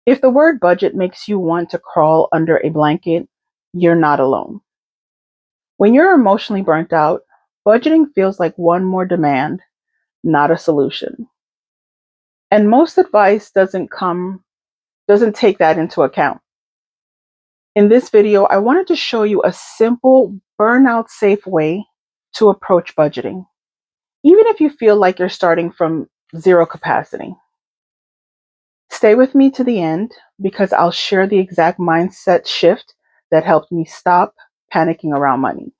If the word budget makes you want to crawl under a blanket, you're not alone. When you're emotionally burnt out, budgeting feels like one more demand, not a solution. And most advice doesn't take that into account. In this video, I wanted to show you a simple burnout safe way to approach budgeting, even if you feel like you're starting from zero capacity. Stay with me to the end because I'll share the exact mindset shift that helped me stop panicking around money.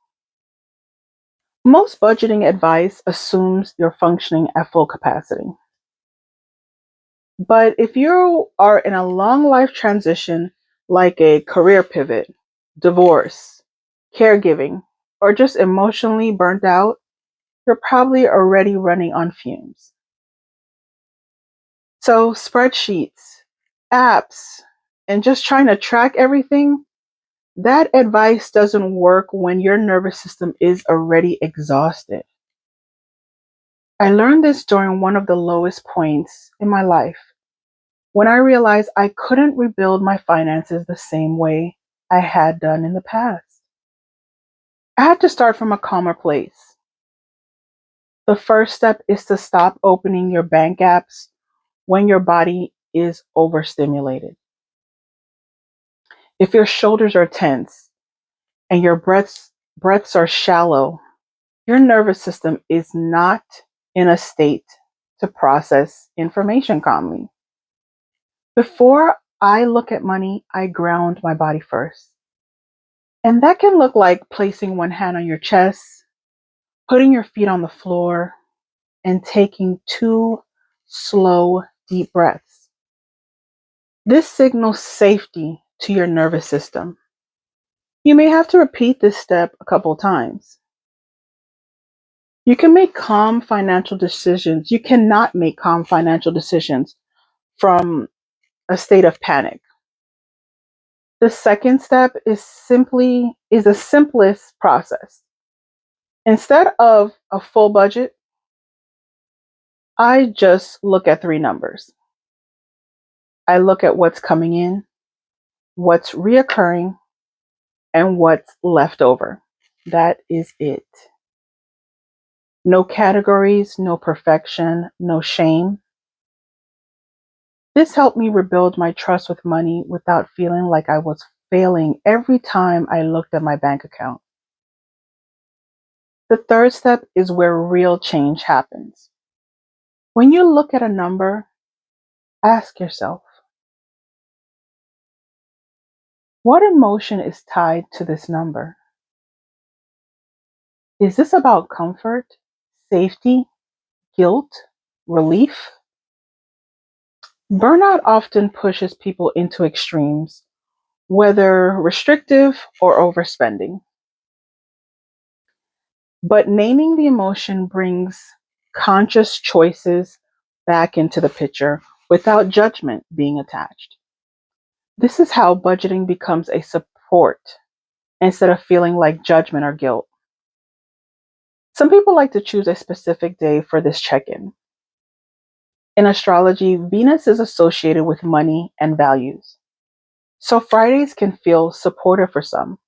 Most budgeting advice assumes you're functioning at full capacity. But if you are in a long life transition, like a career pivot, divorce, caregiving, or just emotionally burnt out, you're probably already running on fumes. So, spreadsheets, apps, and just trying to track everything, that advice doesn't work when your nervous system is already exhausted. I learned this during one of the lowest points in my life when I realized I couldn't rebuild my finances the same way I had done in the past. I had to start from a calmer place. The first step is to stop opening your bank apps when your body is overstimulated. If your shoulders are tense and your breaths are shallow, your nervous system is not in a state to process information calmly. Before I look at money, I ground my body first. And that can look like placing one hand on your chest, putting your feet on the floor, and taking two slow, deep breaths. This signals safety to your nervous system. You may have to repeat this step a couple times. You can make calm financial decisions. You cannot make calm financial decisions from a state of panic. The second step is the simplest process. Instead of a full budget, I just look at three numbers. I look at what's coming in, what's reoccurring, and what's left over. That is it. No categories, no perfection, no shame. This helped me rebuild my trust with money without feeling like I was failing every time I looked at my bank account. The third step is where real change happens. When you look at a number, ask yourself, what emotion is tied to this number? Is this about comfort, safety, guilt, relief? Burnout often pushes people into extremes, whether restrictive or overspending. But naming the emotion brings conscious choices back into the picture without judgment being attached. This is how budgeting becomes a support instead of feeling like judgment or guilt. Some people like to choose a specific day for this check in. In astrology, Venus is associated with money and values. So Fridays can feel supportive for some.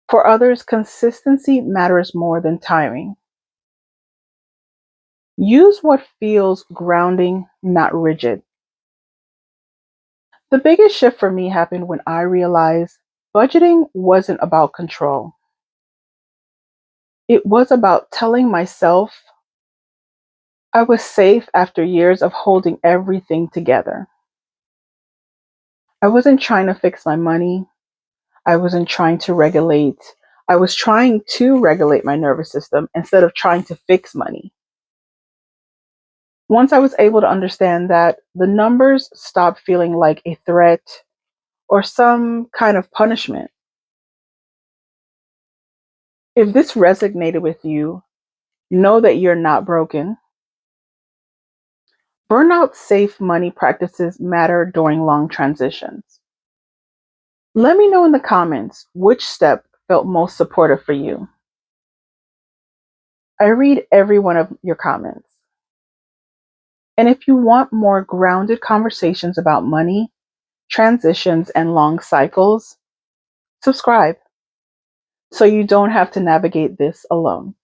For others, consistency matters more than timing. Use what feels grounding, not rigid. The biggest shift for me happened when I realized budgeting wasn't about control. It was about telling myself I was safe after years of holding everything together. I wasn't trying to fix my money. I wasn't trying to regulate. I was trying to regulate my nervous system instead of trying to fix money. Once I was able to understand that, the numbers stopped feeling like a threat or some kind of punishment. If this resonated with you, know that you're not broken. Burnout safe money practices matter during long transitions. Let me know in the comments which step felt most supportive for you. I read every one of your comments. And if you want more grounded conversations about money, transitions, and long cycles, subscribe so you don't have to navigate this alone.